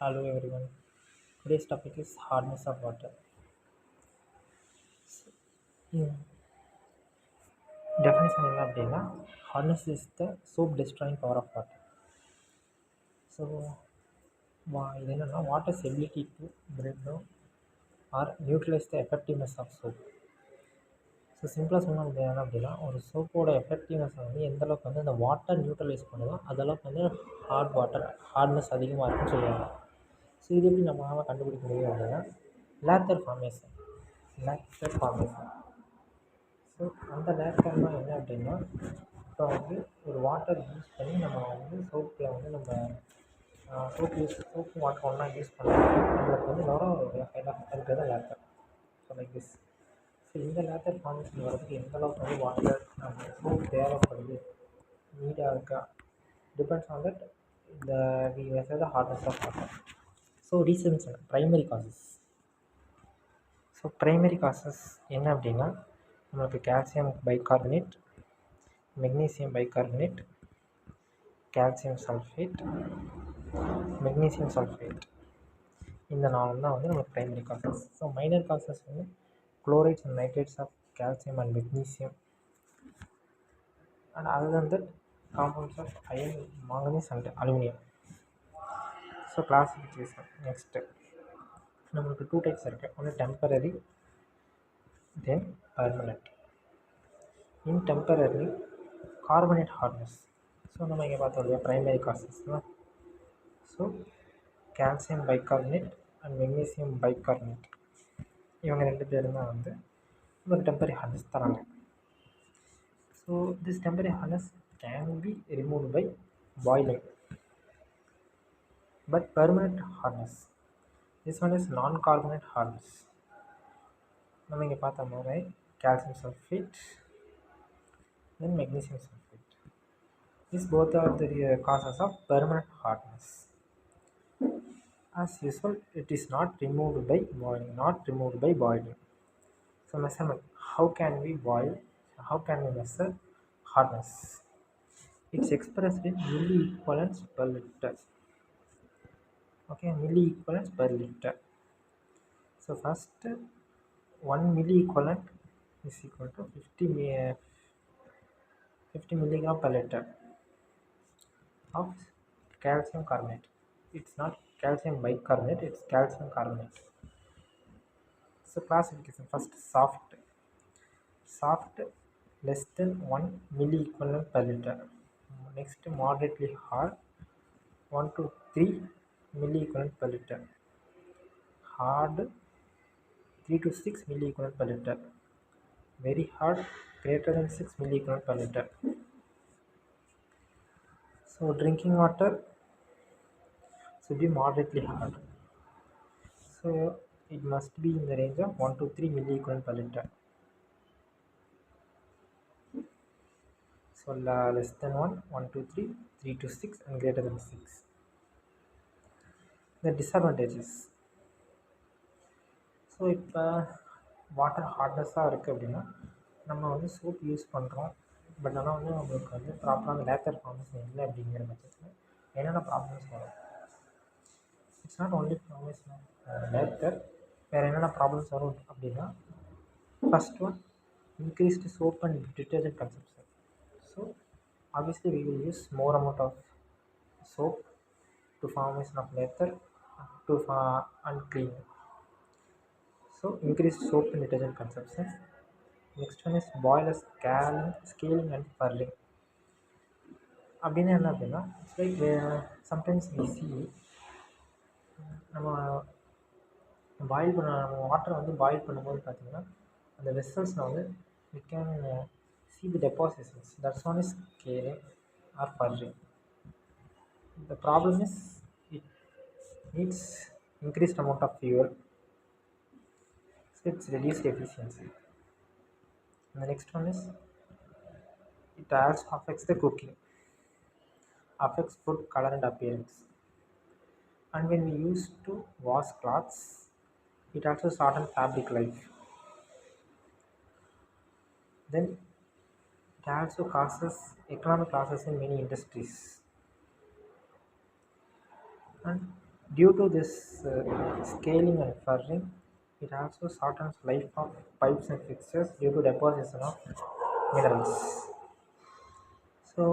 Hello everyone. Today's topic is hardness of water. In definition என்ன அப்படின்னா hardness is the soap destroying power of water. So இது என்னென்னா water's ability to break down or neutralize the effectiveness of soap. So சிம்பிளாக சொன்னால் வந்து என்ன அப்படின்னா ஒரு சோப்போட எஃபெக்டிவ்னஸ் வந்து எந்த அளவுக்கு வந்து அந்த வாட்டர் நியூட்ரலைஸ் பண்ணுதோ அதளவுக்கு வந்து ஹார்ட்னஸ் அதிகமாக இருக்குன்னு சொல்லுவாங்க. ஸோ இது எப்படி நம்மளால் கண்டுபிடிக்க முடியும் அப்படின்னா லேத்தர் ஃபார்மேஷன். ஸோ அந்த லேக்கர்னால் என்ன அப்படின்னா இப்போ வந்து ஒரு வாட்டர் யூஸ் பண்ணி நம்ம வந்து சோப்பில் வந்து நம்ம சோப்பு வாட்டர் ஒன்றா யூஸ் பண்ணுறோம். நம்மளுக்கு வந்து வரும் அதுக்கு பேர் தான் lather. So like this. So இந்த லேக்கர் ஃபார்மேஷன் வரதுக்கு எந்த அளவுக்கு வந்து வாட்டர் சோப் தேவைப்படுது நீடாக இருக்கா டிபெண்ட்ஸ் ஆன் தட் இந்த we measure the hardness of water. So reasons primary causes. So primary causes என்ன அப்படின்னா நமக்கு calcium bicarbonate, magnesium bicarbonate, calcium sulphate, magnesium sulphate, இந்த நாலும் தான் வந்து நமக்கு primary causes. So minor causes வந்து chlorides and nitrates of calcium and magnesium and other than that compounds of iron, manganese and aluminium. So classification next நம்மளுக்கு 2 types இருக்குது. ஒன்று temporary then permanent. In temporary carbonate hardness. So நம்ம இங்கே பார்த்தோம் இல்லையா primary காசஸ்னால். So calcium bicarbonate and magnesium bicarbonate இவங்க 2 பேரும் தான் வந்து ஒரு டெம்பரரி ஹார்ட்னஸ் தராங்க. So this temporary hardness can be removed by boiling. But permanent hardness this one is non carbonate hardness. நம்ம இங்கே பார்த்த மாதிரி calcium sulfate then magnesium sulfate. These both are the causes of permanent hardness. As usual, it is not removed by boiling. So measurement, how can we measure hardness? It's expressed in milliequivalents per liter. Okay, milliequivalents per liter. So first 1 milliequivalent is equal to 50 milligram per liter of calcium carbonate. It's not calcium bicarbonate, it's calcium carbonate. So classification, first soft less than 1 milliequivalent per liter. Next moderately hard 1 to 3 milliequivalent per liter. Hard 3 to 6 milliequivalent per liter. Very hard greater than 6 milliequivalent per liter. So drinking water should be moderately hard. So it must be in the range of 1 to 3 milliequivalent per liter. So less than 1, 1 to 3, 3 to 6 and greater than 6. The disadvantages. So இப்போ water ஹார்ட்னஸாக இருக்குது அப்படின்னா நம்ம வந்து soap use பண்ணுறோம். But ஆனால் வந்து நம்மளுக்கு வந்து ப்ராப்பரான லேத்தர் ஃபார்மேஷன் இல்லை அப்படிங்கிற பட்சத்தில் என்னென்ன ப்ராப்ளம்ஸ் வரும்? It's not only formation of lather. வேறு என்னென்ன ப்ராப்ளம்ஸ் வரும் அப்படின்னா first one increased soap and detergent consumption. So obviously we will use more amount of soap to formation of lather and clean. So increased soap and detergent consumption. Next one is boiler scaling and purling. அப்படின்னா என்ன அப்படின்னா it's like sometimes we see நம்ம வாட்டரை வந்து boil பண்ணும்போது பார்த்திங்கன்னா அந்த வெசல்ஸில் வந்து we can see the depositions. That's one is scaling or purging. The problem is it needs increased amount of fuel, so it's reduced efficiency. And the next one is it also affects the cooking, affects food color and appearance. And when we use to wash clothes, it also shortens fabric life. Then it also causes economic losses in many industries. And Due to this scaling and furring, it also shortens life of pipes and fixtures due to deposition of minerals. So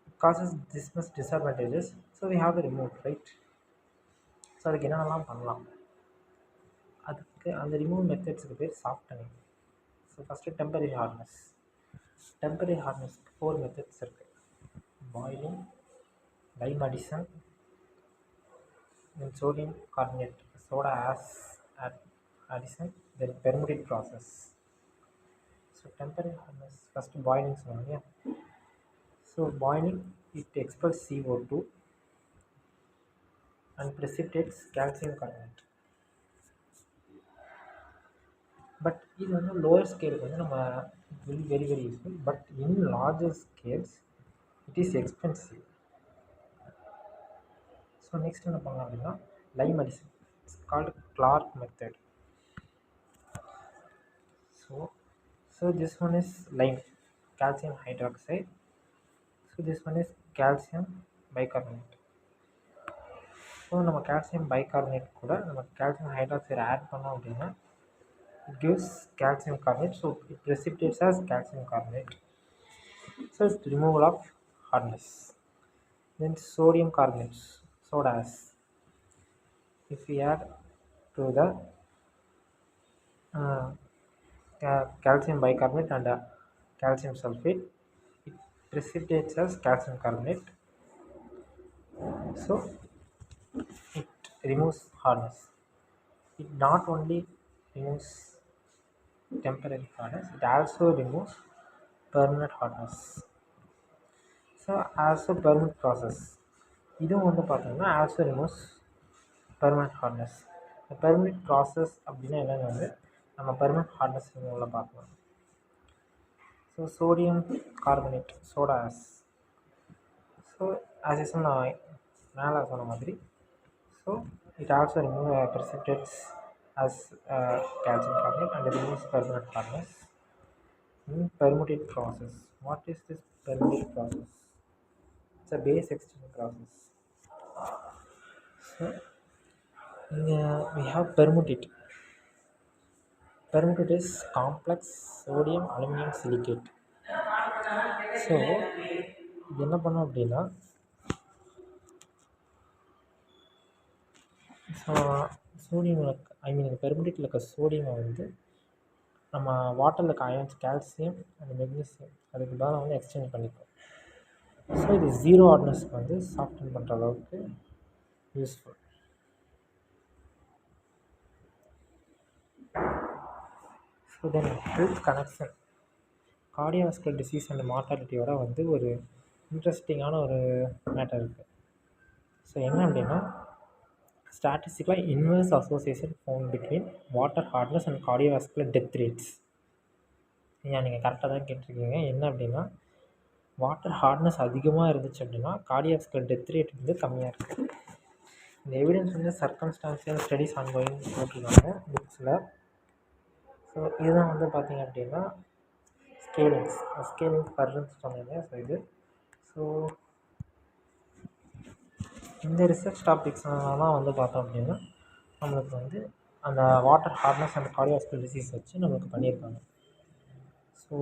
it causes this much disadvantages. So we have to remove, right? So அதுக்கு என்னென்னலாம் பண்ணலாம், அதுக்கு அந்த remove மெத்தட்ஸுக்கு பேர் softening. So first temporary hardness. Temporary ஹார்ட்னஸ்க்கு 4 methods இருக்குது. Boiling, lime addition, then sodium carbonate, soda ash addition, then permuted process. So temporary hardness, first boiling சொன்னாங்க. So boiling, it expels CO2 and precipitates calcium carbonate. But இது வந்து lower ஸ்கேலுக்கு வந்து நம்ம will very very useful, but in larger scales it is expensive. So next என்ன பண்ணலாம் அப்படின்னா lime addition. It's called Clark method. So this one is lime, calcium hydroxide. So this one is calcium bicarbonate. So நம்ம calcium bicarbonate கூட நம்ம calcium hydroxide add பண்ணோம் அப்படின்னா it gives calcium carbonate. So it precipitates as calcium carbonate. So it's removal of hardness. Then sodium carbonates, soda ash. If we add to the calcium bicarbonate and calcium sulfate, it precipitates as calcium carbonate. So it removes hardness. It not only removes temporary hardness, it also removes permanent hardness. So also permanent process, இதுவும் வந்து பார்த்தீங்கன்னா also removes permanent hardness. இந்த permanent process அப்படின்னா என்னென்னு வந்து நம்ம permanent hardness ரிமூவில் பார்க்கலாம். So sodium carbonate, soda ash. So as usual நான் மேலே சொன்ன மாதிரி, so it also remove precipitates as calcium carbonate and removes permanent hardness. Permuted process. What is this permuted process? It's a base exchange process. So we have permutate. Permutate is complex sodium aluminum silicate. So இது என்ன பண்ணோம் அப்படின்னா, so sodium இந்த பெர்முடேட்டில் இருக்க சோடியமை வந்து நம்ம வாட்டரில் இருக்க அயன்ஸ் கால்சியம் அண்ட் மெக்னீசியம் அதுக்கு பதிலாக வந்து எக்ஸ்சேஞ்ச் பண்ணிப்போம். ஸோ இது ஜீரோ ஹார்ட்னஸ்க்கு வந்து சாஃப்டன் பண்ணுற அளவுக்கு useful. So then health connection. Cardiovascular disease and மார்ட்டாலிட்டியோட வந்து ஒரு இன்ட்ரெஸ்டிங்கான ஒரு மேட்டர் இருக்குது. ஸோ என்ன அப்படின்னா, ஸ்டாட்டிஸ்டிக்கலாக inverse association found between water hardness and cardiovascular death rates. நீங்கள் கரெக்டாக தான் கேட்டிருக்கீங்க. என்ன அப்படின்னா, வாட்டர் ஹார்ட்னஸ் அதிகமாக இருந்துச்சு அப்படின்னா கார்டியோவாஸ்குலர் டெத் ரேட் வந்து கம்மியாக இருக்குது. இந்த எவிடன்ஸ் வந்து சர்க்கம்ஸ்டான்ஷியல் ஸ்டடீஸ் ஆன்கோயிங் போட்டிருக்காங்க புக்ஸில். ஸோ இதுதான் வந்து பார்த்திங்க அப்படின்னா ஸ்கேலிங்ஸ் பர்ன்னு சொன்னீங்க. ஸோ இது ஸோ இந்த ரிசர்ச் டாபிக்ஸ்லாம் வந்து பார்த்தோம் அப்படின்னா நம்மளுக்கு வந்து அந்த water hardness and cardiovascular disease வச்சு நம்மளுக்கு பண்ணியிருக்காங்க. ஸோ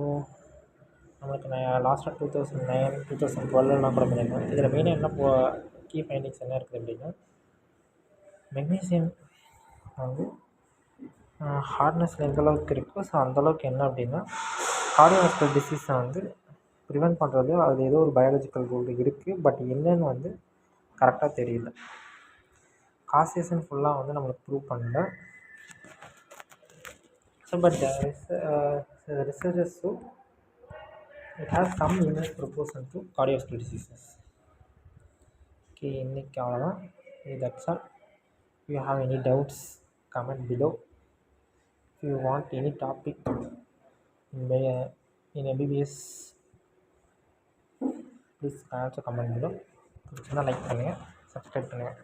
நம்மளுக்கு லாஸ்ட்டாக 2009, 2012 கூட பண்ணியிருக்காங்க. இதில் மெயினாக என்ன கீ ஃபைண்டிங்ஸ் என்ன இருக்குது அப்படின்னா, மெக்னீசியம் வந்து ஹார்ட்னஸ் எந்தளவுக்கு இருக்கோ ஸோ அந்தளவுக்கு என்ன அப்படின்னா கார்டியோவாஸ்குலர் டிசீஸை வந்து ப்ரிவெண்ட் பண்ணுறது அதில் ஏதோ ஒரு பயாலஜிக்கல் ரூல் இருக்குது. பட் என்னன்னு வந்து கரெக்டாக தெரியல. காசேஷன் ஃபுல்லாக வந்து நம்மளுக்கு ப்ரூவ் பண்ணல. So but researchers so it has some inverse proportion to cardiovascular diseases. Okay, இன்றைக்கி அவ்வளோதான். That's all. If you have any doubts, comment below. If you want any topic in MBBS, please also comment below. பிடிச்சிருந்தா like பண்ணுங்கள், subscribe பண்ணுங்கள்.